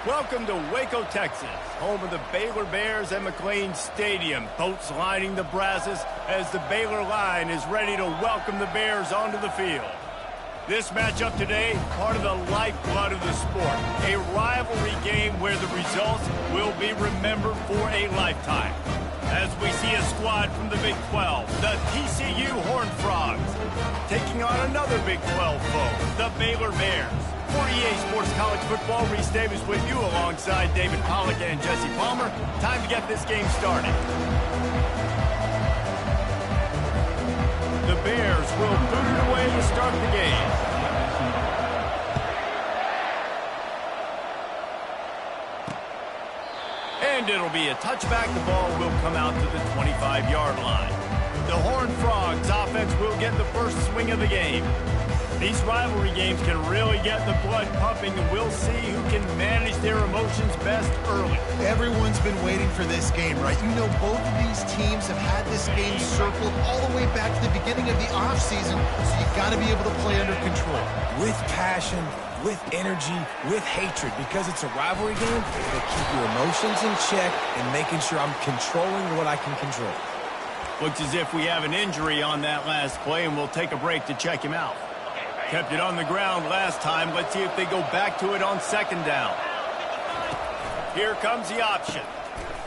Welcome to Waco, Texas, home of the Baylor Bears at McLean Stadium. Boats lining the brasses as the Baylor line is ready to welcome the Bears onto the field. This matchup today, part of the lifeblood of the sport. A rivalry game where the results will be remembered for a lifetime. As we see a squad from the Big 12, the TCU Horned Frogs, taking on another Big 12 foe, the Baylor Bears. 48 Sports College Football, Reese Davis with you alongside David Pollack and Jesse Palmer. Time to get this game started. The Bears will boot it away to start the game. And it'll be a touchback. The ball will come out to the 25-yard line. The Horned Frogs offense will get the first swing of the game. These rivalry games can really get the blood pumping, and we'll see who can manage their emotions best early. Everyone's been waiting for this game, right? You know, both of these teams have had this game circled all the way back to the beginning of the offseason, so you've got to be able to play under control. With passion, with energy, with hatred, because it's a rivalry game that keep your emotions in check and making sure I'm controlling what I can control. Looks as if we have an injury on that last play, and we'll take a break to check him out. Kept it on the ground last time. Let's see if they go back to it on second down. Here comes the option.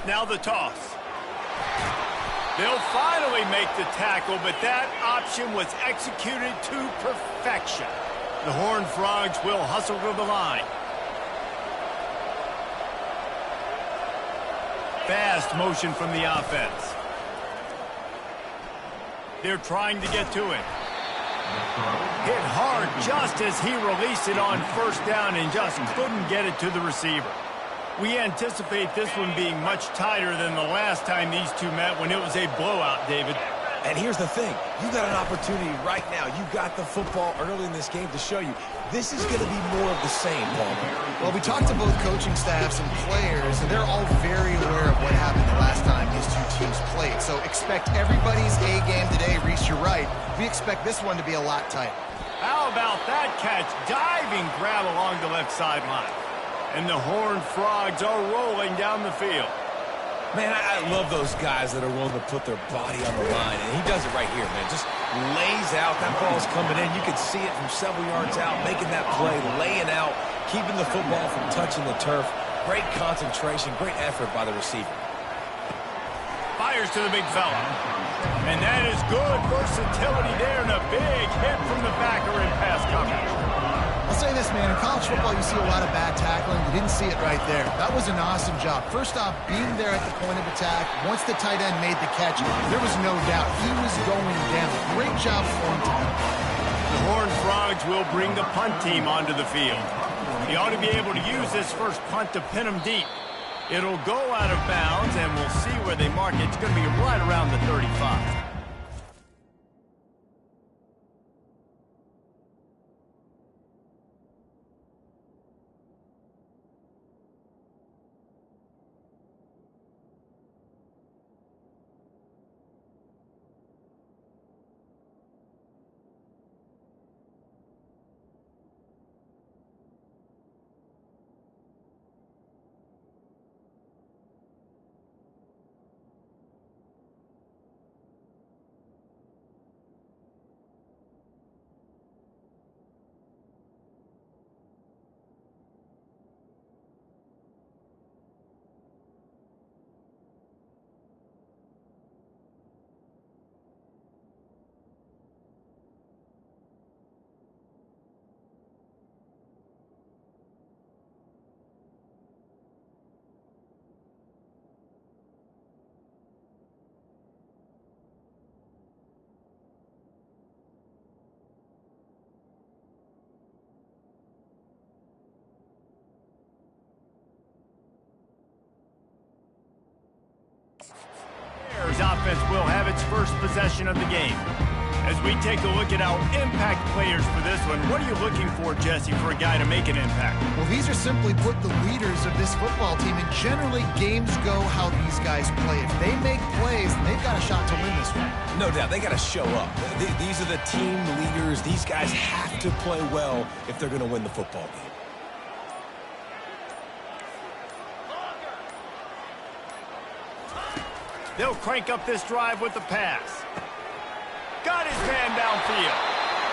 Now the toss. They'll finally make the tackle, but that option was executed to perfection. The Horned Frogs will hustle to the line. Fast motion from the offense. They're trying to get to it. Hit hard just as he released it on first down and just couldn't get it to the receiver. We anticipate this one being much tighter than the last time these two met when it was a blowout, David. And here's the thing. You got an opportunity right now. You got the football early in this game to show you this is going to be more of the same, Palmer. Well, we talked to both coaching staffs and players, and they're all very aware of what happened the last time these two teams played. So expect everybody's A game today. Reese, you're right. We expect this one to be a lot tighter. How about that catch? Diving grab along the left sideline. And the Horned Frogs are rolling down the field. Man, I love those guys that are willing to put their body on the line, and he does it right here, man. Just lays out. That ball's coming in. You can see it from several yards out, making that play, laying out, keeping the football from touching the turf. Great concentration, great effort by the receiver. Fires to the big fella. And that is good versatility there, and a big hit from the backer in pass coverage. I'll say this, man, in college football you see a lot of bad tackling. You didn't see it right there. That was an awesome job. First off, being there at the point of attack. Once the tight end made the catch, there was no doubt he was going down. Great job for him tonight. The Horned Frogs will bring the punt team onto the field. He ought to be able to use this first punt to pin him deep. It'll go out of bounds, and we'll see where they mark it. It's going to be right around the 35. Offense will have its first possession of the game. As we take a look at our impact players for this one, what are you looking for, Jesse, for a guy to make an impact? Well, these are simply put the leaders of this football team, and generally games go how these guys play. If they make plays, they've got a shot to win this one. No doubt, they got to show up. These are the team leaders. These guys have to play well if they're going to win the football game. They'll crank up this drive with the pass. Got his man downfield.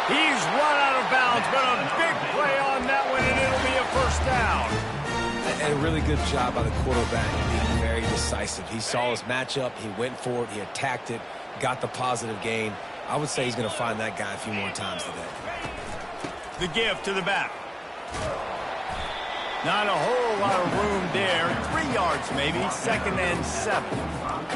He's run out of bounds, but a big play on that one, and it'll be a first down. And a really good job by the quarterback being very decisive. He saw his matchup, he went for it, he attacked it, got the positive gain. I would say he's going to find that guy a few more times today. The give to the back. Not a whole lot of room there. 3 yards maybe, 2nd and 7.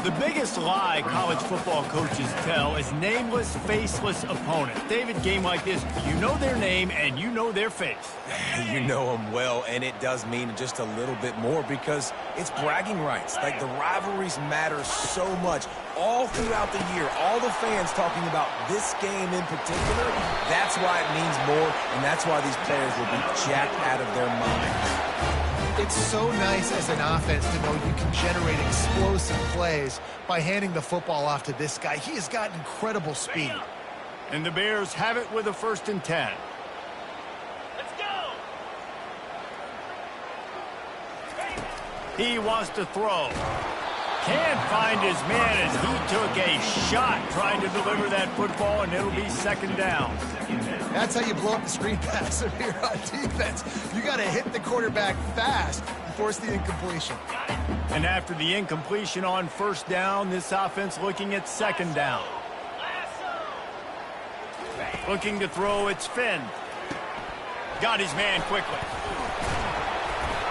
The biggest lie college football coaches tell is nameless, faceless opponents. David, game like this, you know their name and you know their face. You know them well, and it does mean just a little bit more because it's bragging rights. Like, the rivalries matter so much all throughout the year. All the fans talking about this game in particular, that's why it means more, and that's why these players will be jacked out of their minds. It's so nice as an offense to know you can generate explosive plays by handing the football off to this guy. He has got incredible speed. And the Bears have it with a 1st and 10. Let's go! He wants to throw. Can't find his man as he took a shot trying to deliver that football, and it'll be 2nd down. That's how you blow up the screen pass if you're on defense. You got to hit the quarterback fast and force the incompletion. And after the incompletion on 1st down, this offense looking at 2nd down. Looking to throw, it's Finn. Got his man quickly.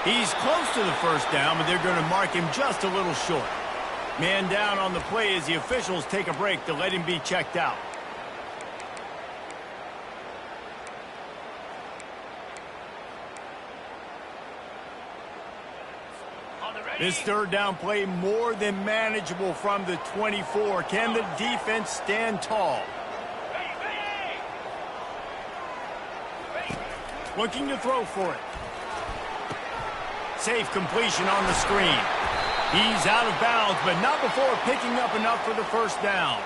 He's close to the 1st down, but they're going to mark him just a little short. Man down on the play as the officials take a break to let him be checked out. This 3rd down play more than manageable from the 24. Can the defense stand tall? Looking to throw for it. Safe completion on the screen. He's out of bounds, but not before picking up enough for the 1st down.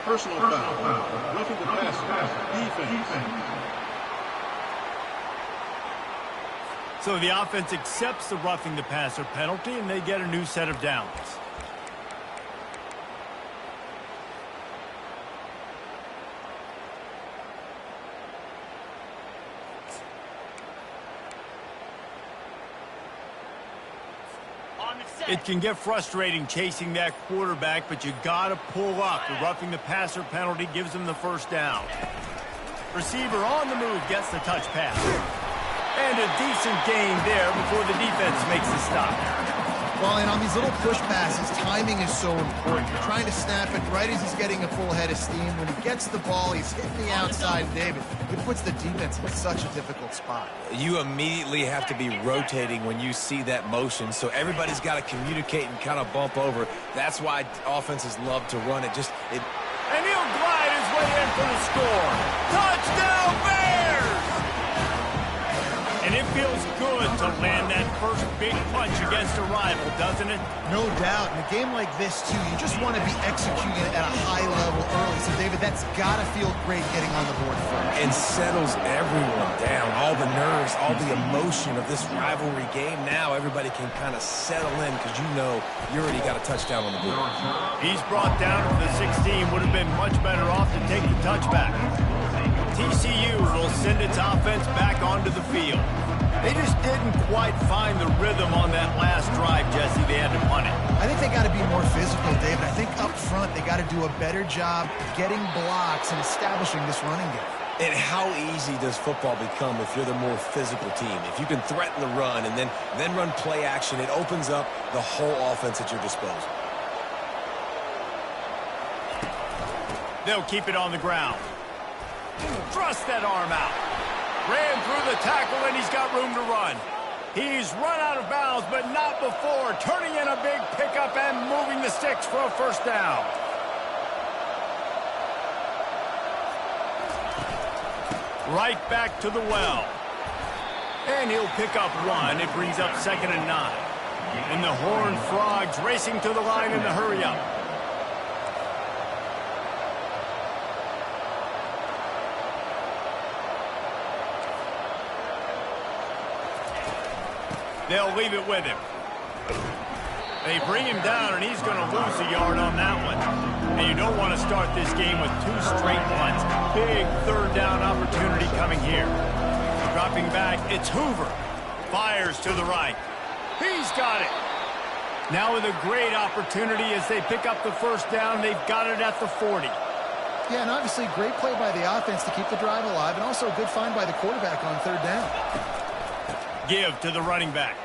Personal foul. Roughing the passer. Defense. So the offense accepts the roughing the passer penalty, and they get a new set of downs. It can get frustrating chasing that quarterback, but you got to pull up. The roughing the passer penalty gives them the 1st down. Receiver on the move gets the touch pass. And a decent gain there before the defense makes the stop. Well, and on these little push passes, timing is so important. You're trying to snap it right as he's getting a full head of steam. When he gets the ball, he's hitting the outside, David. It puts the defense in such a difficult spot. You immediately have to be rotating when you see that motion, so everybody's got to communicate and kind of bump over. That's why offenses love to run it. And he'll glide his way in for the score. Touchdown, Bears! And it feels good to land that first big punch against a rival, doesn't it? No doubt. In a game like this, too, you just want to be executing it at a high level early. So, David, that's got to feel great getting on the board first. And settles everyone down. All the nerves, all the emotion of this rivalry game. Now everybody can kind of settle in because you know you already got a touchdown on the board. He's brought down to the 16. Would have been much better off to take the touchback. TCU will send its offense back onto the field. They just didn't quite find the rhythm on that last drive, Jesse. They had to punt it. I think they got to be more physical, David. I think up front they got to do a better job getting blocks and establishing this running game. And how easy does football become if you're the more physical team? If you can threaten the run and then run play action, it opens up the whole offense at your disposal. They'll keep it on the ground. Thrust that arm out. Ran through the tackle, and he's got room to run. He's run out of bounds, but not before. Turning in a big pickup and moving the sticks for a 1st down. Right back to the well. And he'll pick up 1. It brings up 2nd and 9. And the Horned Frogs racing to the line in the hurry-up. They'll leave it with him. They bring him down, and he's going to lose a yard on that one. And you don't want to start this game with 2 straight punts. Big third down opportunity coming here. Dropping back, it's Hoover. Fires to the right. He's got it. Now with a great opportunity as they pick up the first down. They've got it at the 40. Yeah, and obviously great play by the offense to keep the drive alive, and also a good find by the quarterback on third down. Give to the running back.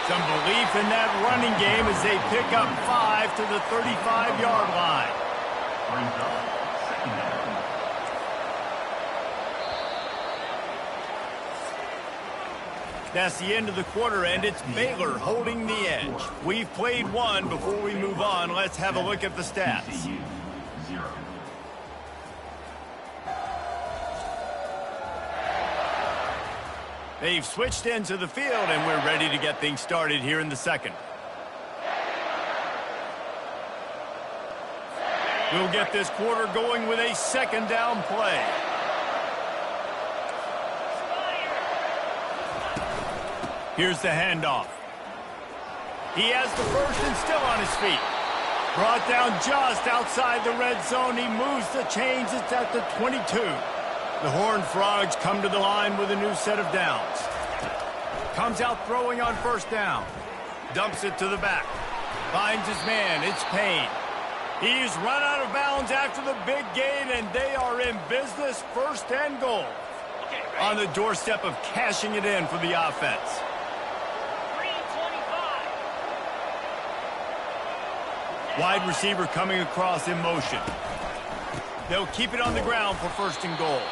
Some belief in that running game as they pick up 5 to the 35-yard line. That's the end of the quarter, and it's Baylor holding the edge. We've played one. Before we move on, let's have a look at the stats. They've switched into the field, and we're ready to get things started here in the second. We'll get this quarter going with a second down play. Here's the handoff. He has the first and still on his feet. Brought down just outside the red zone. He moves the chains. It's at the 22. The Horned Frogs come to the line with a new set of downs. Comes out throwing on first down. Dumps it to the back. Finds his man. It's Payne. He's run out of bounds after the big gain, and they are in business. First and goal. On the doorstep of cashing it in for the offense. Wide receiver coming across in motion. They'll keep it on the ground for first and goal.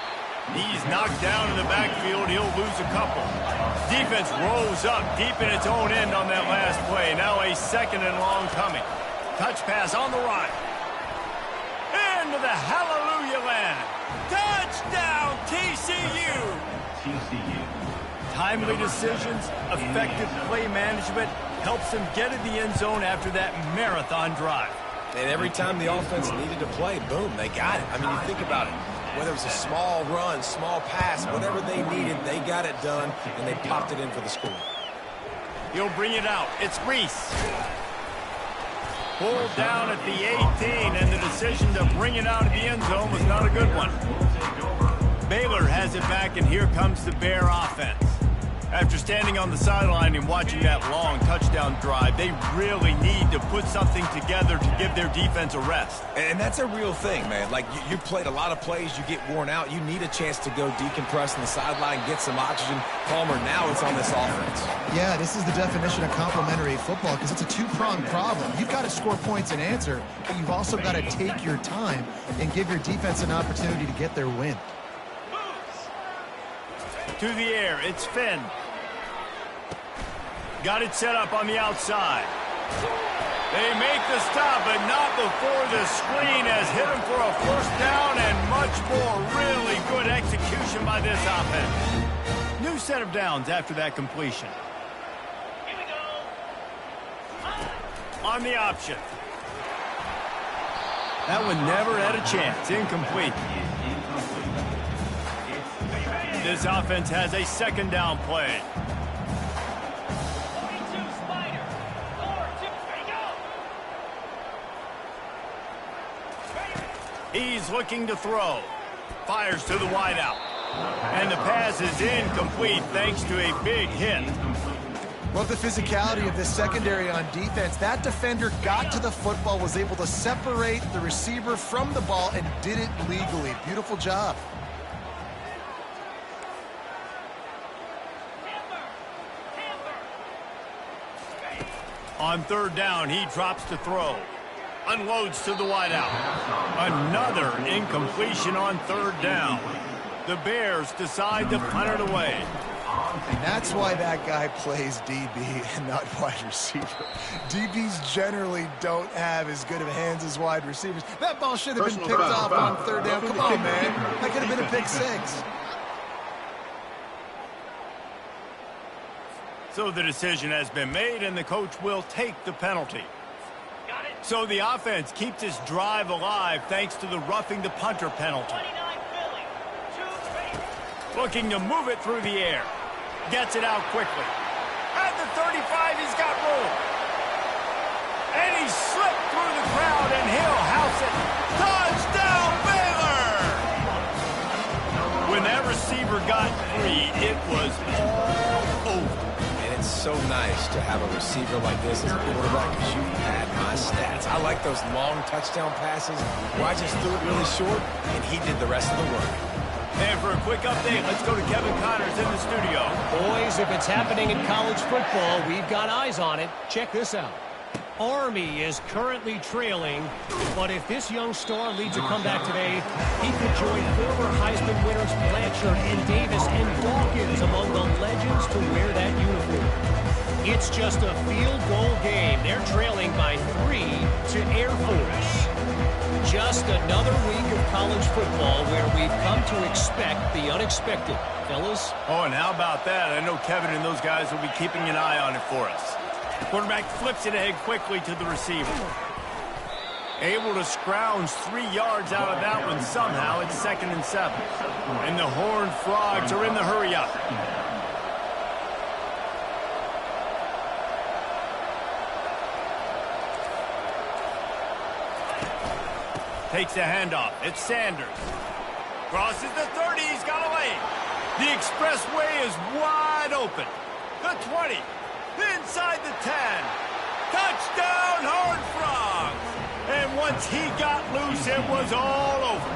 He's knocked down in the backfield. He'll lose a couple. Defense rose up deep in its own end on that last play. Now a second and long coming. Touch pass on the right. Into the hallelujah land. Touchdown, TCU. Timely decisions, effective play management helps them get in the end zone after that marathon drive. And every time the offense needed to play, boom, they got it. I mean, you think about it. Whether it was a small run, small pass, whatever they needed, they got it done, and they popped it in for the score. He'll bring it out. It's Reese. Pulled down at the 18, and the decision to bring it out of the end zone was not a good one. Baylor has it back, and here comes the Bear offense. After standing on the sideline and watching that long touchdown drive, they really need to put something together to give their defense a rest. And that's a real thing, man. Like, you played a lot of plays, you get worn out. You need a chance to go decompress on the sideline, get some oxygen. Palmer, now it's on this offense. Yeah, this is the definition of complementary football because it's a two-pronged problem. You've got to score points and answer, but you've also got to take your time and give your defense an opportunity to get their win. To the air, it's Finn. Got it set up on the outside. They make the stop, but not before the screen has hit him for a first down and much more. Really good execution by this offense. New set of downs after that completion. Here we go. On the option. That one never had a chance. Incomplete. This offense has a second down play. 42 Spider. 4-2. Ready, go. He's looking to throw. Fires to the wideout. And the pass is incomplete thanks to a big hit. Love the physicality of this secondary on defense. That defender got to the football, was able to separate the receiver from the ball, and did it legally. Beautiful job. On third down, he drops to throw. Unloads to the wideout. Another incompletion on third down. The Bears decide to punt it away. And that's why that guy plays DB and not wide receiver. DBs generally don't have as good of hands as wide receivers. That ball should have been picked off on third down. Come on, man. That could have been a pick six. So the decision has been made, and the coach will take the penalty. Got it. So the offense keeps this drive alive thanks to the roughing the punter penalty. 29 Philly. 2 ready. Looking to move it through the air. Gets it out quickly. At the he's got room. And he slipped through the crowd, and he'll house it. Touchdown, Baylor! When that receiver got free, it was all over. And it's so nice to have a receiver like this as a quarterback because you had my stats. I like those long touchdown passes where I just threw it really short, and he did the rest of the work. And for a quick update, let's go to Kevin Connors in the studio. Boys, if it's happening in college football, we've got eyes on it. Check this out. Army is currently trailing, but if this young star leads a comeback today, he could join former Heisman winners Blanchard and Davis and Dawkins among the legends to wear that uniform. It's just a field goal game. They're trailing by 3 to Air Force. Just another week of college football where we've come to expect the unexpected. Fellas? Oh, and how about that? I know Kevin and those guys will be keeping an eye on it for us. Quarterback flips it ahead quickly to the receiver. Able to scrounge 3 yards out of that one somehow. It's 2nd and 7. And the Horned Frogs are in the hurry-up. Takes a handoff. It's Sanders. Crosses the 30. He's got a lane. The expressway is wide open. The 20. Inside the 10. Touchdown, Horned Frogs. And once he got loose, it was all over.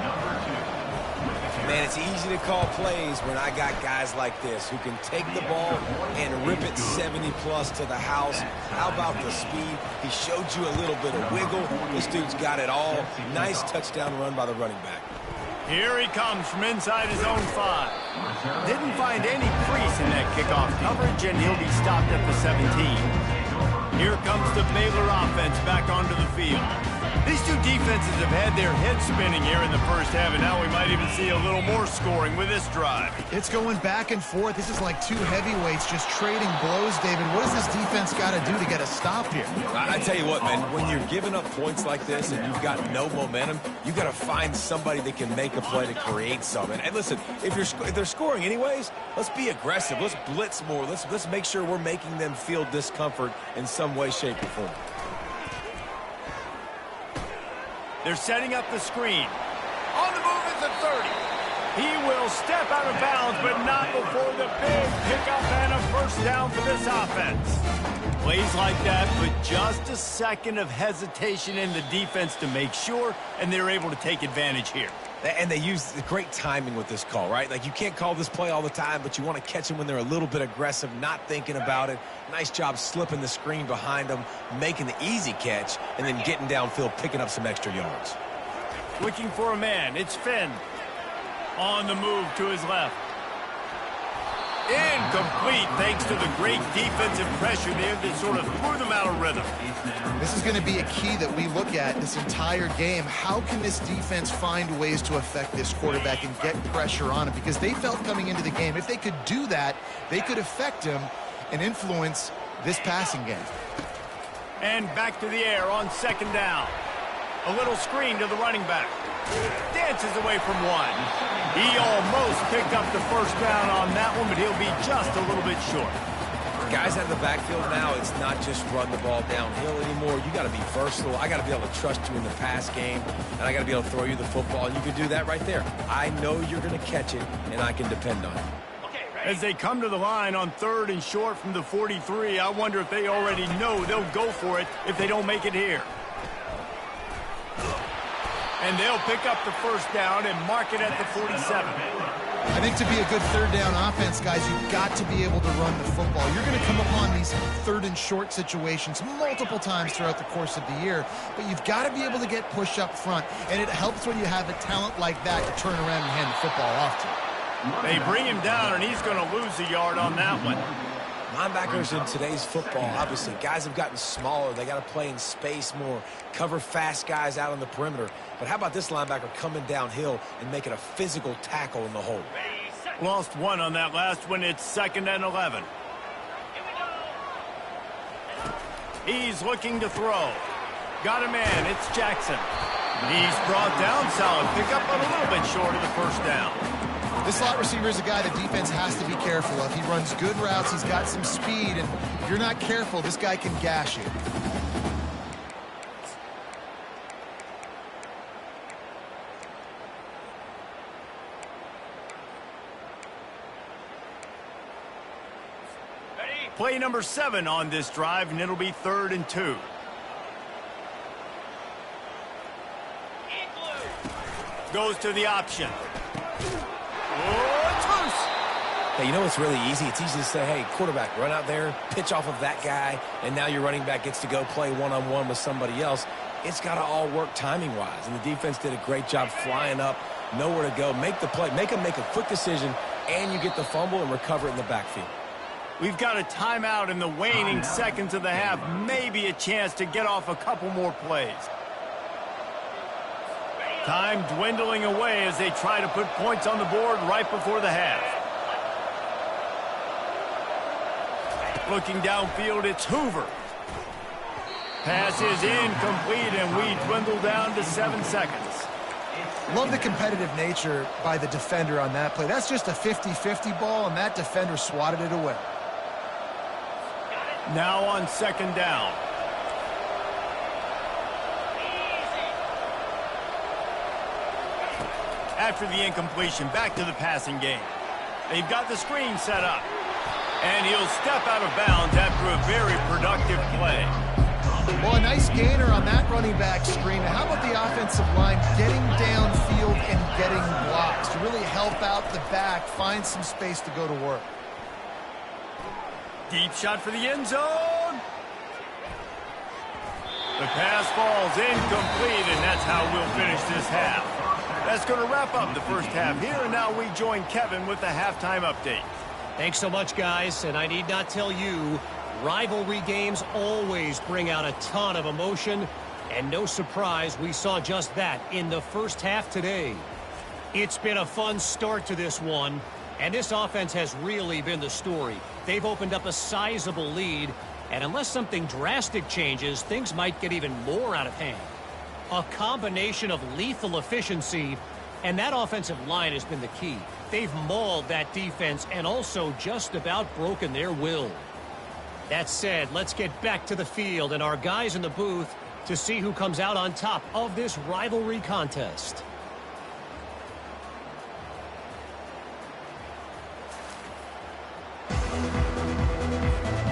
Man, it's easy to call plays when I got guys like this who can take the ball and rip it 70-plus to the house. How about the speed? He showed you a little bit of wiggle. This dude's got it all. Nice touchdown run by the running back. Here he comes from inside his own 5. Didn't find any crease in that kickoff coverage, and he'll be stopped at the 17. Here comes the Baylor offense back onto the field. These two defenses have had their heads spinning here in the first half, and now we might even see a little more scoring with this drive. It's going back and forth. This is like two heavyweights just trading blows, David. What does this defense got to do to get a stop here? I tell you what, man, when you're giving up points like this and you've got no momentum, you've got to find somebody that can make a play to create something. And listen, if they're scoring anyways, let's be aggressive. Let's blitz more. Let's make sure we're making them feel discomfort in some way, shape, or form. They're setting up the screen. On the move is the 30. He will step out of bounds, but not before the big pickup and a first down for this offense. Plays like that, but just a second of hesitation in the defense to make sure, and they're able to take advantage here. And they use the great timing with this call, right? Like, you can't call this play all the time, but you want to catch them when they're a little bit aggressive, not thinking about it. Nice job slipping the screen behind them, making the easy catch, and then getting downfield, picking up some extra yards. Looking for a man. It's Finn. On the move to his left. Incomplete, thanks to the great defensive pressure there that sort of threw them out of rhythm. This is going to be a key that we look at this entire game. How can this defense find ways to affect this quarterback and get pressure on him? Because they felt coming into the game, if they could do that, they could affect him and influence this passing game. And back to the air on 2nd down. A little screen to the running back. Dances away from one. He almost picked up the first down on that one, but he'll be just a little bit short. Guys out of the backfield now, it's not just run the ball downhill anymore. You got to be versatile. I got to be able to trust you in the pass game, and I got to be able to throw you the football, and you can do that right there. I know you're going to catch it, and I can depend on it. As they come to the line on 3rd and short from the 43, I wonder if they already know they'll go for it if they don't make it here. And they'll pick up the first down and mark it at the 47. I think to be a good 3rd down offense, guys, you've got to be able to run the football. You're going to come upon these 3rd and short situations multiple times throughout the course of the year, but you've got to be able to get push up front, and it helps when you have a talent like that to turn around and hand the football off to. They bring him down, and he's going to lose a yard on that one. Linebackers in today's football, obviously, guys have gotten smaller. They got to play in space more, cover fast guys out on the perimeter. But how about this linebacker coming downhill and making a physical tackle in the hole? Lost one on that last one. It's 2nd and 11. He's looking to throw. Got a man. It's Jackson. He's brought down. Solid pickup, but a little bit short of the first down. This slot receiver is a guy the defense has to be careful of. He runs good routes. He's got some speed, and if you're not careful, this guy can gash you. Play number 7 on this drive, and it'll be 3rd and 2. Goes to the option. Hey, you know what's really easy? It's easy to say, hey, quarterback, run out there, pitch off of that guy, and now your running back gets to go play one-on-one with somebody else. It's got to all work timing-wise, and the defense did a great job flying up, nowhere to go, make the play, make a quick decision, and you get the fumble and recover it in the backfield. We've got a timeout in the waning seconds of the half, maybe a chance to get off a couple more plays. Time dwindling away as they try to put points on the board right before the half. Looking downfield, it's Hoover. Pass is incomplete, and we dwindle down to 7 seconds. Love the competitive nature by the defender on that play. That's just a 50-50 ball, and that defender swatted it away. Now on 2nd down. After the incompletion, back to the passing game. They've got the screen set up. And he'll step out of bounds after a very productive play. Well, a nice gainer on that running back screen. How about the offensive line getting downfield and getting blocks to really help out the back, find some space to go to work? Deep shot for the end zone. The pass falls incomplete, and that's how we'll finish this half. That's going to wrap up the first half here, and now we join Kevin with the halftime update. Thanks so much, guys, and I need not tell you, rivalry games always bring out a ton of emotion, and no surprise, we saw just that in the first half today. It's been a fun start to this one, and this offense has really been the story. They've opened up a sizable lead, and unless something drastic changes, things might get even more out of hand. A combination of lethal efficiency, and that offensive line has been the key. They've mauled that defense and also just about broken their will. That said, let's get back to the field and our guys in the booth to see who comes out on top of this rivalry contest.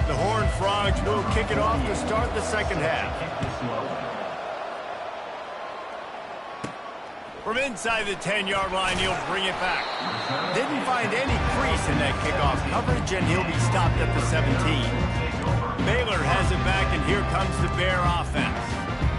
The Horned Frogs will kick it off to start the second half. From inside the 10-yard line, he'll bring it back. Didn't find any crease in that kickoff coverage, and he'll be stopped at the 17. Baylor has it back, and here comes the Bear offense.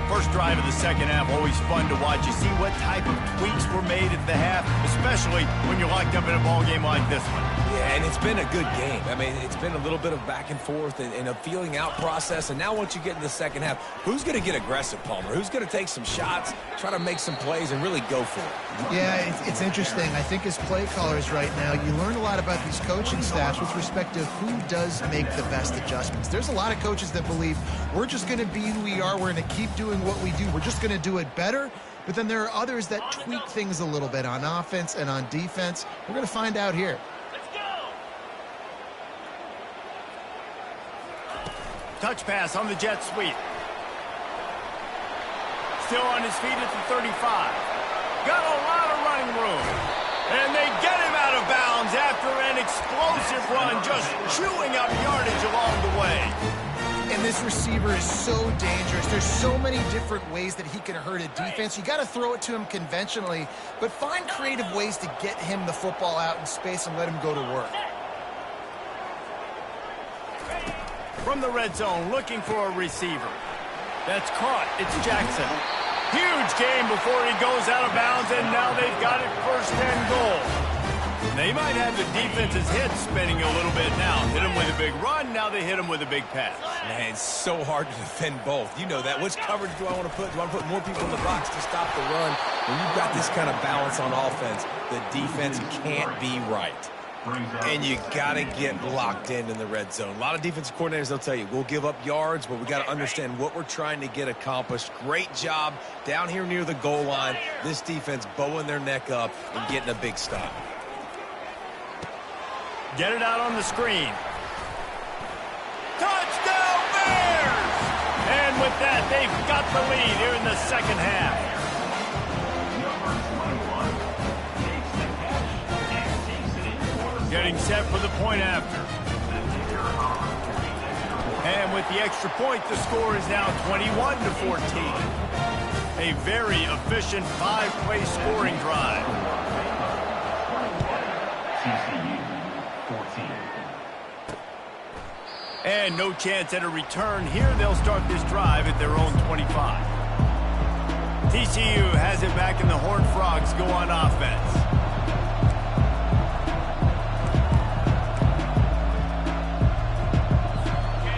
First drive of the second half, always fun to watch. You see what type of tweaks were made at the half, especially when you're locked up in a ball game like this one. Yeah, and it's been a good game. I mean, it's been a little bit of back and forth and a feeling out process. And now once you get in the second half, who's going to get aggressive, Palmer? Who's going to take some shots, try to make some plays, and really go for it? Yeah, it's interesting. I think as play callers right now, you learn a lot about these coaching staffs with respect to who does make the best adjustments. There's a lot of coaches that believe we're just going to be who we are. We're going to keep doing what we do. We're just going to do it better. But then there are others that tweak things a little bit on offense and on defense. We're going to find out here. Touch pass on the jet sweep. Still on his feet at the 35. Got a lot of running room. And they get him out of bounds after an explosive run, just chewing up yardage along the way. And this receiver is so dangerous. There's so many different ways that he can hurt a defense. You got to throw it to him conventionally, but find creative ways to get him the football out in space and let him go to work. From the red zone, looking for a receiver. That's caught. It's Jackson. Huge game before he goes out of bounds, and now they've got it 1st and goal. They might have the defense's head spinning a little bit now. Hit him with a big run, now they hit him with a big pass. Man, it's so hard to defend both. You know that. Which coverage do I want to put? Do I want to put more people in the box to stop the run? When you've got this kind of balance on offense, the defense can't be right. And you got to get locked in the red zone. A lot of defensive coordinators, they'll tell you, we'll give up yards, but we got to understand what we're trying to get accomplished. Great job down here near the goal line. This defense bowing their neck up and getting a big stop. Get it out on the screen. Touchdown, Bears! And with that, they've got the lead here in the second half. Getting set for the point after. And with the extra point, the score is now 21-14. A very efficient 5-play scoring drive. And no chance at a return here. They'll start this drive at their own 25. TCU has it back, and the Horned Frogs go on offense.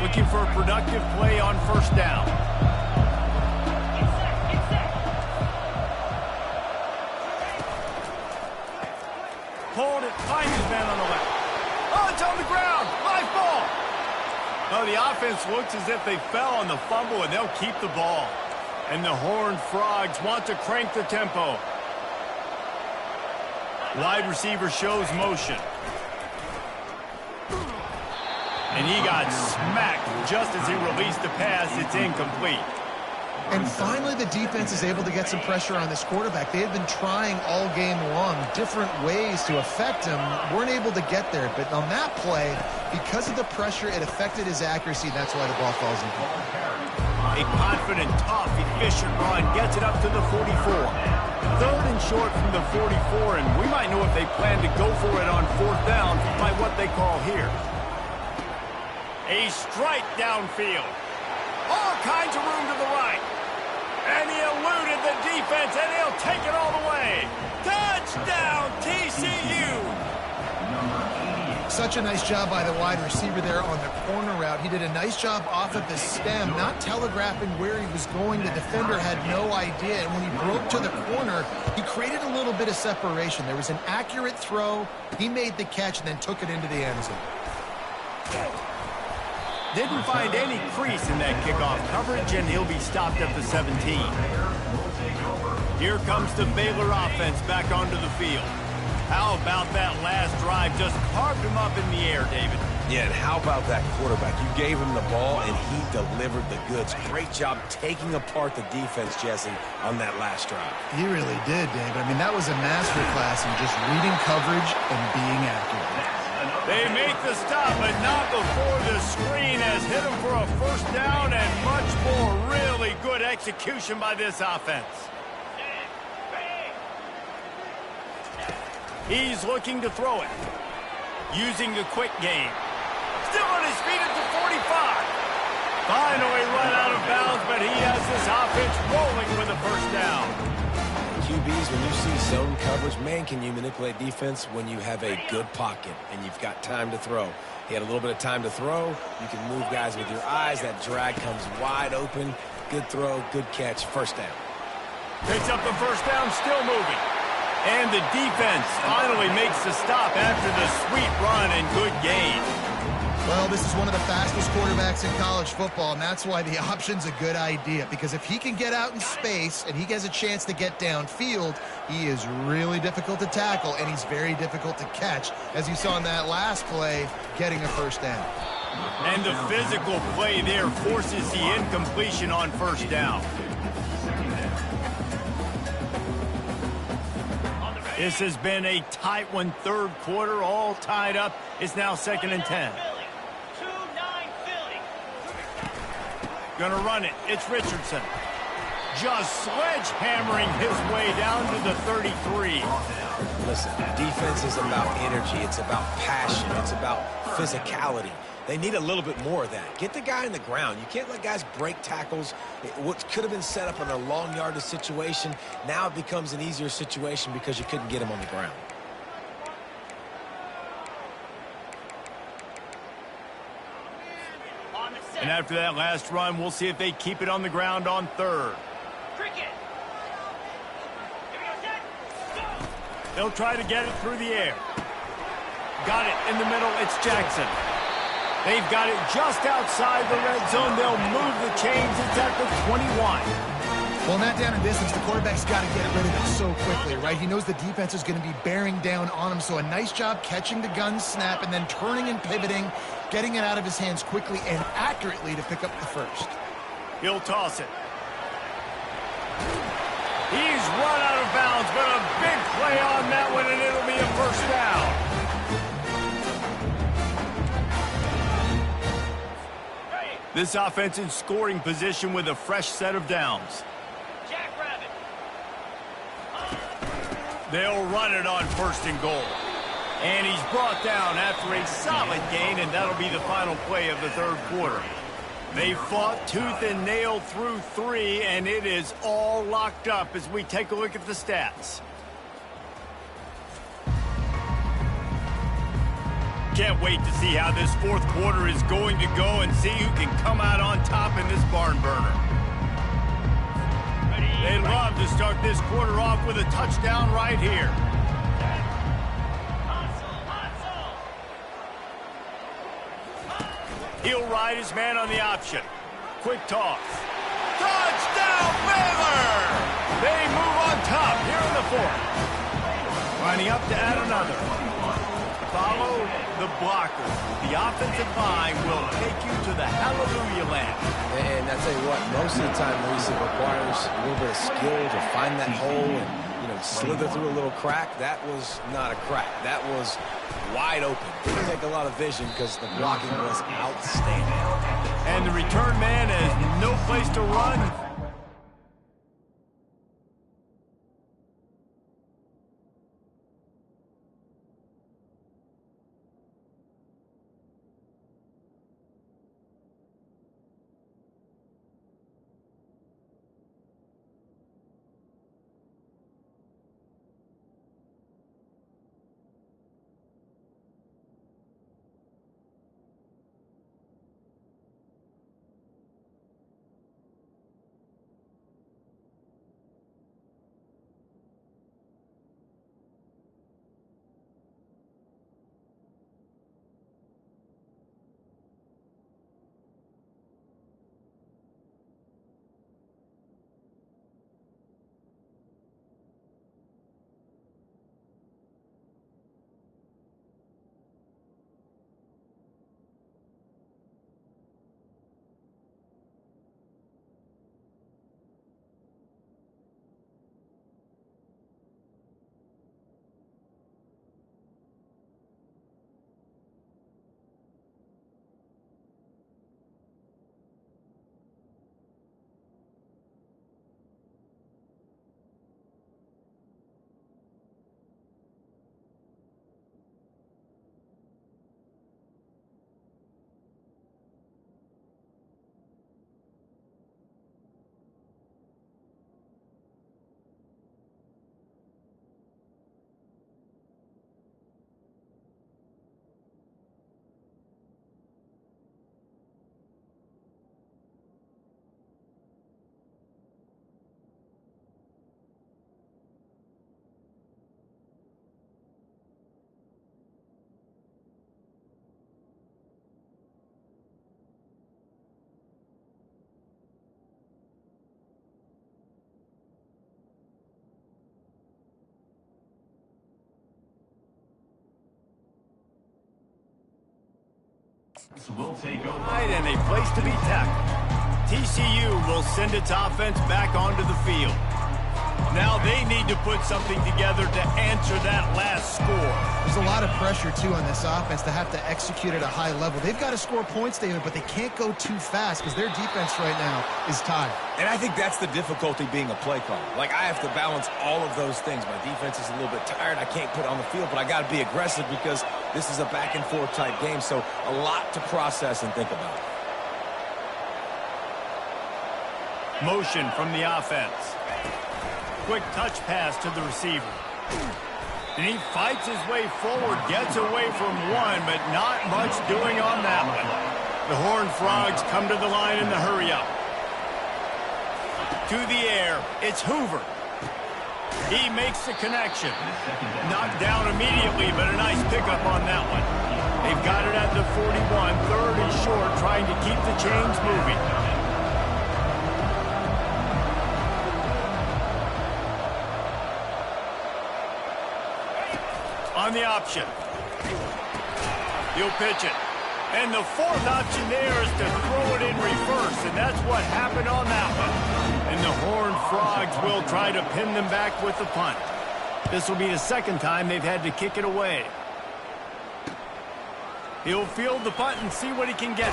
Looking for a productive play on first down. Hold it, find his man on the left. Oh, it's on the ground, live ball. No, the offense looks as if they fell on the fumble, and they'll keep the ball. And the Horned Frogs want to crank the tempo. Wide receiver shows motion. And he got smacked just as he released the pass. It's incomplete. And finally, the defense is able to get some pressure on this quarterback. They had been trying all game long different ways to affect him. Weren't able to get there. But on that play, because of the pressure, it affected his accuracy. That's why the ball falls incomplete. A confident, tough, efficient run gets it up to the 44. Third and short from the 44, and we might know if they plan to go for it on fourth down by what they call here. A strike downfield. All kinds of room to the right. And he eluded the defense, and he'll take it all the way. Touchdown, TCU! Such a nice job by the wide receiver there on the corner route. He did a nice job off of the stem, not telegraphing where he was going. The defender had no idea, and when he broke to the corner, he created a little bit of separation. There was an accurate throw. He made the catch and then took it into the end zone. Didn't find any crease in that kickoff coverage, and he'll be stopped at the 17. Here comes the Baylor offense back onto the field. How about that last drive? Just carved him up in the air, David. Yeah, and how about that quarterback? You gave him the ball, and he delivered the goods. Great job taking apart the defense, Jesse, on that last drive. He really did, David. I mean, that was a masterclass in just reading coverage and being accurate. They make the stop, but not before the screen has hit him for a first down, and much more. Really good execution by this offense. He's looking to throw it. Using the quick game. Still on his feet at the 45. Finally run out of bounds, but he has this offense rolling with a first down. QBs, when you see zone coverage, man, can you manipulate defense when you have a good pocket and you've got time to throw. He had a little bit of time to throw. You can move guys with your eyes. That drag comes wide open. Good throw, good catch, first down. Picks up the first down, still moving. And the defense finally makes the stop after the sweet run and good gain. Well, this is one of the fastest quarterbacks in college football, and that's why the option's a good idea. Because if he can get out in space and he has a chance to get downfield, he is really difficult to tackle, and he's very difficult to catch. As you saw in that last play, getting a first down. And the physical play there forces the incompletion on first down. This has been a tight one, third quarter, all tied up. It's now 2nd and 10. Gonna run it. It's Richardson. Just sledgehammering his way down to the 33. Listen, defense is about energy. It's about passion. It's about physicality. They need a little bit more of that. Get the guy in the ground. You can't let guys break tackles. What could have been set up in a long yardage situation, now it becomes an easier situation because you couldn't get him on the ground. And after that last run, we'll see if they keep it on the ground on third. They'll try to get it through the air. Got it in the middle. It's Jackson. They've got it just outside the red zone. They'll move the chains. It's at the 21. Well, not down in distance, the quarterback's got to get rid of it so quickly, right? He knows the defense is going to be bearing down on him, so a nice job catching the gun snap and then turning and pivoting, getting it out of his hands quickly and accurately to pick up the first. He'll toss it. He's run out of bounds, but a big play on that one, and it'll be a first down. This offense in scoring position with a fresh set of downs. Jackrabbit. They'll run it on first and goal. And he's brought down after a solid gain, and that'll be the final play of the third quarter. They fought tooth and nail through 3, and it is all locked up as we take a look at the stats. Can't wait to see how this fourth quarter is going to go and see who can come out on top in this barn burner. They'd love to start this quarter off with a touchdown right here. He'll ride his man on the option. Quick toss. Touchdown, Baylor! They move on top here in the fourth. Lining up to add another. Follow the blocker. The offensive line will take you to the hallelujah land. And I tell you what, most of the time, Maurice, it requires a little bit of skill to find that hole and, slither through a little crack. That was not a crack. That was wide open. Didn't take a lot of vision because the blocking was outstanding. And the return man has no place to run. And a place to be tackled. TCU will send its offense back onto the field. Now they need to put something together to answer that last score. There's a lot of pressure, too, on this offense to have to execute at a high level. They've got to score points, David, but they can't go too fast because their defense right now is tired. And I think that's the difficulty being a play caller. Like, I have to balance all of those things. My defense is a little bit tired. I can't put on the field, but I got to be aggressive because this is a back-and-forth type game, so a lot to process and think about. Motion from the offense. Quick touch pass to the receiver. And he fights his way forward, gets away from one, but not much doing on that one. The Horned Frogs come to the line in the hurry-up. To the air, it's Hoover. He makes the connection. Knocked down immediately, but a nice pickup on that one. They've got it at the 41, third and short, trying to keep the chains moving. On the option. He'll pitch it. And the fourth option there is to throw it in reverse, and that's what happened on that one. And the Horned Frogs will try to pin them back with the punt. This will be the second time they've had to kick it away. He'll field the punt and see what he can get.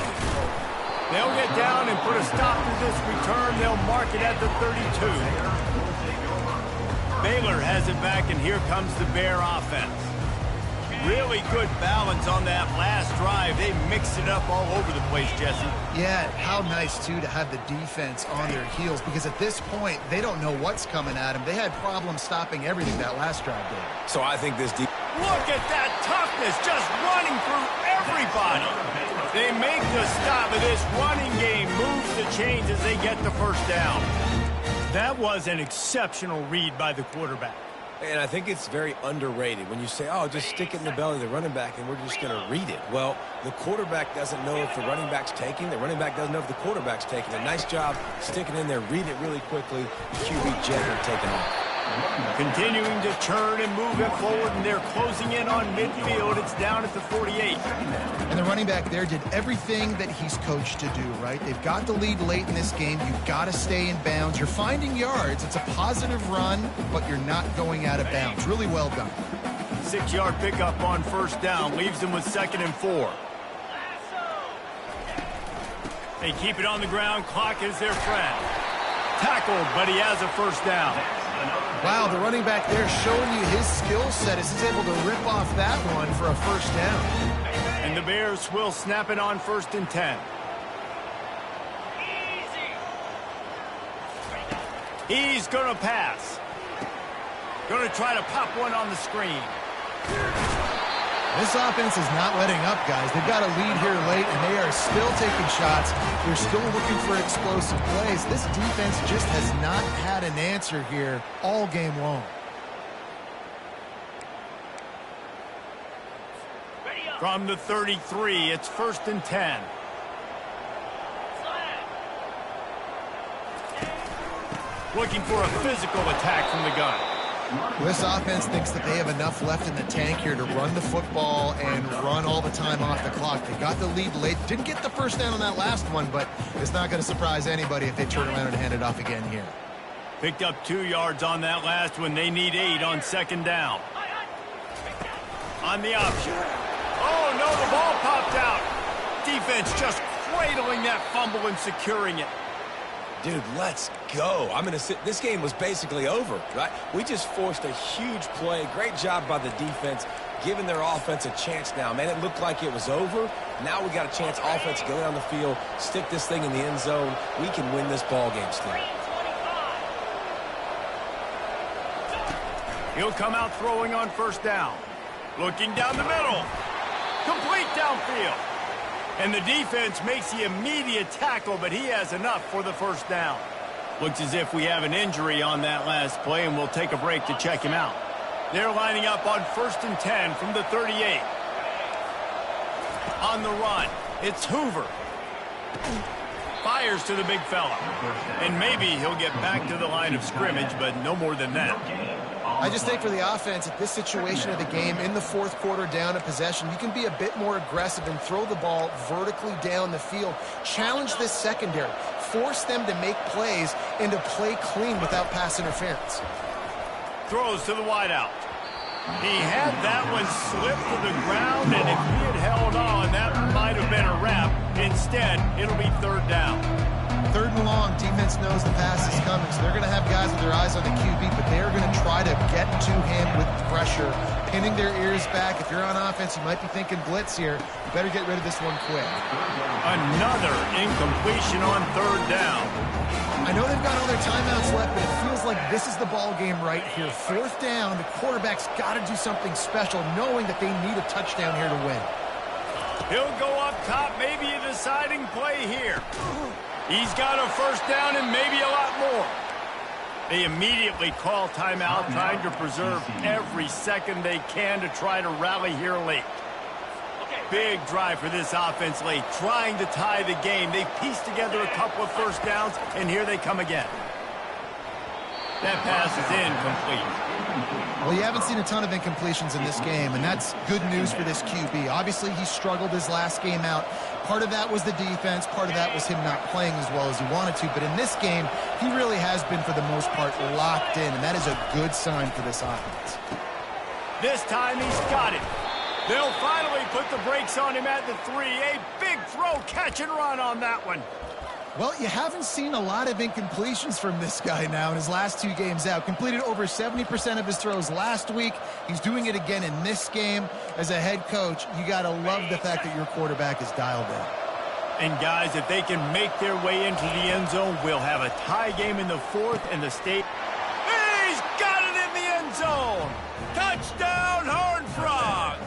They'll get down and put a stop to this return. They'll mark it at the 32. Baylor has it back, and here comes the Bear offense. Really good balance on that last drive. They mixed it up all over the place, Jesse. Yeah, how nice, too, to have the defense on their heels, because at this point, they don't know what's coming at them. They had problems stopping everything that last drive did. So I think this Look at that toughness, just running through everybody. They make the stop of this running game, moves the chains as they get the first down. That was an exceptional read by the quarterback. And I think it's very underrated when you say, oh, just stick it in the belly of the running back and we're just going to read it. Well, the quarterback doesn't know if the running back's taking. The running back doesn't know if the quarterback's taking. A nice job sticking in there, reading it really quickly. The QB gently taking off. Continuing to turn and move it forward, and they're closing in on midfield. It's down at the 48. And the running back there did everything that he's coached to do, right? They've got the lead late in this game. You've got to stay in bounds. You're finding yards. It's a positive run, but you're not going out of bounds. Really well done. 6-yard pickup on first down. Leaves them with 2nd and 4. They keep it on the ground. Clock is their friend. Tackled, but he has a first down. Wow, the running back there showing you his skill set as he's able to rip off that one for a first down. And the Bears will snap it on 1st and 10. He's going to pass. Going to try to pop one on the screen. This offense is not letting up, guys. They've got a lead here late, and they are still taking shots. They're still looking for explosive plays. This defense just has not had an answer here all game long. From the 33, it's 1st and 10. Looking for a physical attack from the gun. This offense thinks that they have enough left in the tank here to run the football and run all the time off the clock. They got the lead late. Didn't get the first down on that last one, but it's not going to surprise anybody if they turn around and hand it off again here. Picked up 2 yards on that last one. They need 8 on 2nd down. On the option. Oh, no, the ball popped out. Defense just cradling that fumble and securing it. Dude, let's go. I'm going to sit. This game was basically over, right? We just forced a huge play. Great job by the defense, giving their offense a chance now. Man, it looked like it was over. Now we got a chance, offense, to go down the field, stick this thing in the end zone. We can win this ball game still. He'll come out throwing on first down. Looking down the middle. Complete downfield. And the defense makes the immediate tackle, but he has enough for the first down. Looks as if we have an injury on that last play, and we'll take a break to check him out. They're lining up on 1st and 10 from the 38. On the run, it's Hoover. Fires to the big fella. And maybe he'll get back to the line of scrimmage, but no more than that. I just think for the offense, at this situation of the game, in the 4th quarter down a possession, you can be a bit more aggressive and throw the ball vertically down the field. Challenge this secondary. Force them to make plays and to play clean without pass interference. Throws to the wideout. He had that one slip to the ground, and if he had held on, that might have been a wrap. Instead, it'll be 3rd down. 3rd and long, defense knows the pass is coming, so they're going to have guys with their eyes on the QB, but they're going to try to get to him with pressure, pinning their ears back. If you're on offense, you might be thinking blitz here. You better get rid of this one quick. Another incompletion on 3rd down. I know they've got all their timeouts left, but it feels like this is the ball game right here. 4th down, the quarterback's got to do something special, knowing that they need a touchdown here to win. He'll go up top, maybe a deciding play here. He's got a first down and maybe a lot more. They immediately call timeout, trying to preserve every second they can to try to rally here late. Big drive for this offense late, trying to tie the game. They pieced together a couple of first downs, and here they come again. That pass is incomplete. Well, you haven't seen a ton of incompletions in this game, and that's good news for this QB. Obviously, he struggled his last game out. Part of that was the defense. Part of that was him not playing as well as he wanted to. But in this game, he really has been, for the most part, locked in, and that is a good sign for this offense. This time he's got it. They'll finally put the brakes on him at the 3. A big throw, catch and run on that one. Well, you haven't seen a lot of incompletions from this guy now in his last 2 games out. Completed over 70% of his throws last week. He's doing it again in this game. As a head coach, you got to love the fact that your quarterback is dialed in. And guys, if they can make their way into the end zone, we'll have a tie game in the 4th, and the state. He's got it in the end zone. Touchdown, Horned Frogs.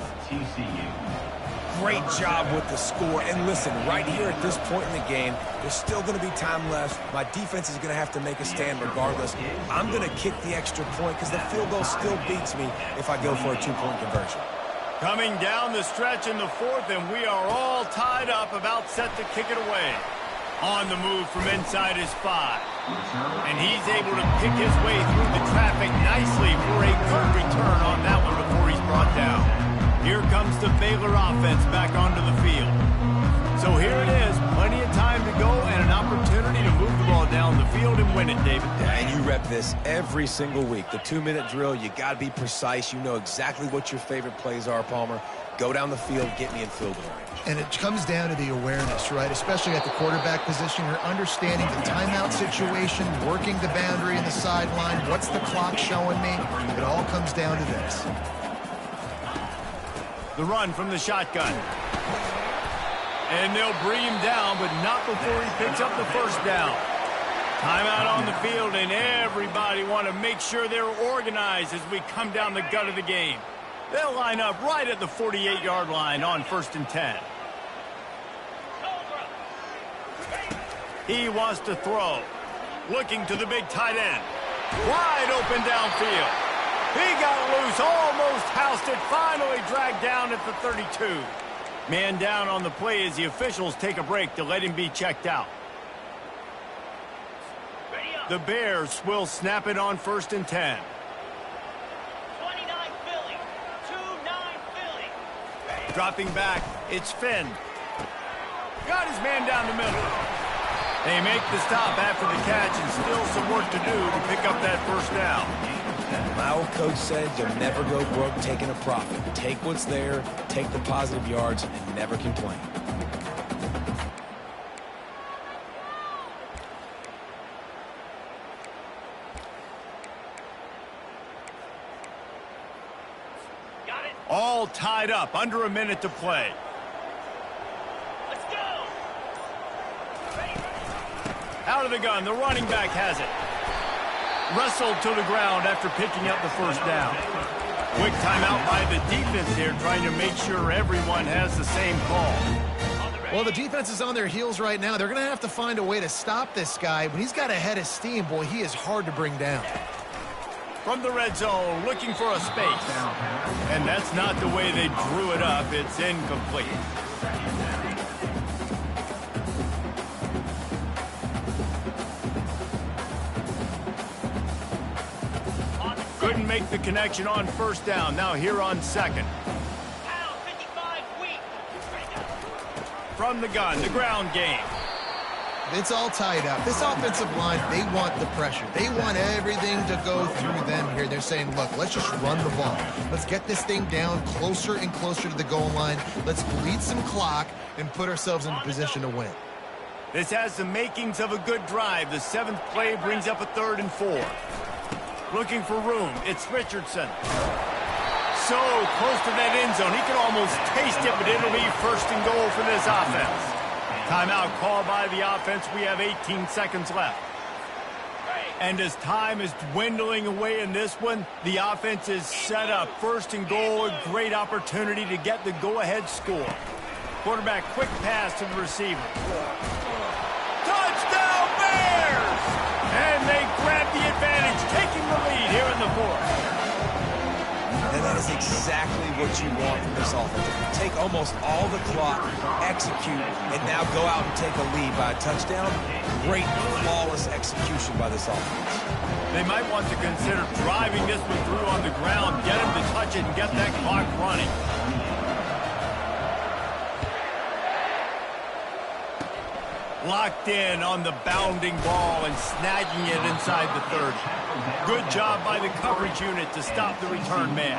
Great job with the score. And listen, right here at this point in the game, there's still going to be time left. My defense is going to have to make a stand regardless. I'm going to kick the extra point because the field goal still beats me if I go for a 2-point conversion. Coming down the stretch in the 4th, and we are all tied up, about set to kick it away. On the move from inside his 5. And he's able to pick his way through the traffic nicely for a good return on that one before he's brought down. Here comes the Baylor offense back onto the field. So here it is, plenty of time to go and an opportunity to move the ball down the field and win it, David. Yeah, and you rep this every single week. The 2-minute drill, you got to be precise. You know exactly what your favorite plays are, Palmer. Go down the field, get me in field goal range. And it comes down to the awareness, right? Especially at the quarterback position. You're understanding the timeout situation, working the boundary in the sideline. What's the clock showing me? It all comes down to this. The run from the shotgun. And they'll bring him down, but not before he picks up the first down. Timeout on the field, and everybody want to make sure they're organized as we come down the gut of the game. They'll line up right at the 48-yard line on 1st and 10. He wants to throw. Looking to the big tight end. Wide open downfield. He got loose, almost housed it, finally dragged down at the 32. Man down on the play as the officials take a break to let him be checked out. The Bears will snap it on 1st and 10. 29 Philly. 2-9 Philly. Dropping back, it's Finn. Got his man down the middle. They make the stop after the catch and still some work to do to pick up that first down. My old coach said you'll never go broke taking a profit. Take what's there, take the positive yards, and never complain. Got it. All tied up, under a minute to play. Let's go. Ready. Out of the gun, the running back has it. Wrestled to the ground after picking up the first down. Quick timeout by the defense here, trying to make sure everyone has the same call. Well, the defense is on their heels right now. They're going to have to find a way to stop this guy. When he's got a head of steam, boy, he is hard to bring down. From the red zone, looking for a space. And that's not the way they drew it up. It's incomplete. Couldn't make the connection on first down. Now here on 2nd. Pound 55 weak. From the gun, the ground game. It's all tied up. This offensive line, they want the pressure. They want everything to go through them here. They're saying, look, let's just run the ball. Let's get this thing down closer and closer to the goal line. Let's bleed some clock and put ourselves in a position to win. This has the makings of a good drive. The 7th play brings up a 3rd and 4. Looking for room. It's Richardson. So close to that end zone. He can almost taste it, but it'll be 1st and goal for this offense. Timeout called by the offense. We have 18 seconds left. And as time is dwindling away in this one, the offense is set up. 1st and goal, a great opportunity to get the go-ahead score. Quarterback, quick pass to the receiver. Touchdown, Bears! And they grab the advantage, taking the lead here in the 4th. And that is is exactly what you want from this offense. Take almost all the clock, execute, and now go out and take a lead by a touchdown. Great, flawless execution by this offense. They might want to consider driving this one through on the ground, get him to touch it and get that clock running. Locked in on the bounding ball and snagging it inside the 30. Good job by the coverage unit to stop the return man.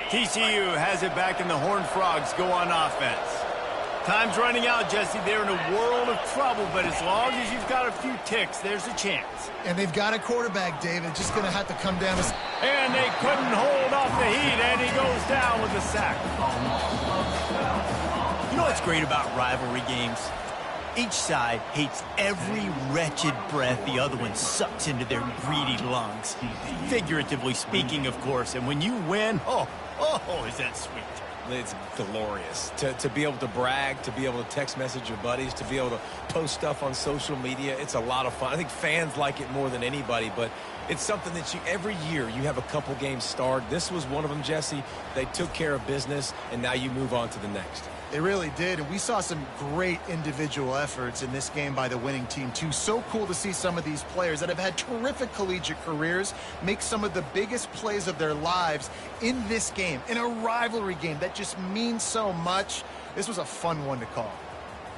TCU has it back, and the Horned Frogs go on offense. Time's running out, Jesse. They're in a world of trouble, but as long as you've got a few ticks, there's a chance. And they've got a quarterback, David. Just going to have to come down. And they couldn't hold off the heat, and he goes down with a sack. You know what's great about rivalry games? Each side hates every wretched breath the other one sucks into their greedy lungs. Figuratively speaking, of course. And when you win, oh, is that sweet. It's glorious to be able to brag, to be able to text message your buddies, to be able to post stuff on social media. It's a lot of fun. I think fans like it more than anybody, but it's something that every year you have a couple games starred. This was one of them, Jesse. They took care of business, and now you move on to the next. They really did, and we saw some great individual efforts in this game by the winning team, too. So cool to see some of these players that have had terrific collegiate careers make some of the biggest plays of their lives in this game, in a rivalry game that just means so much. This was a fun one to call.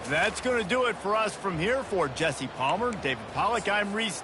That's going to do it for us from here. For Jesse Palmer, David Pollack, I'm Reese.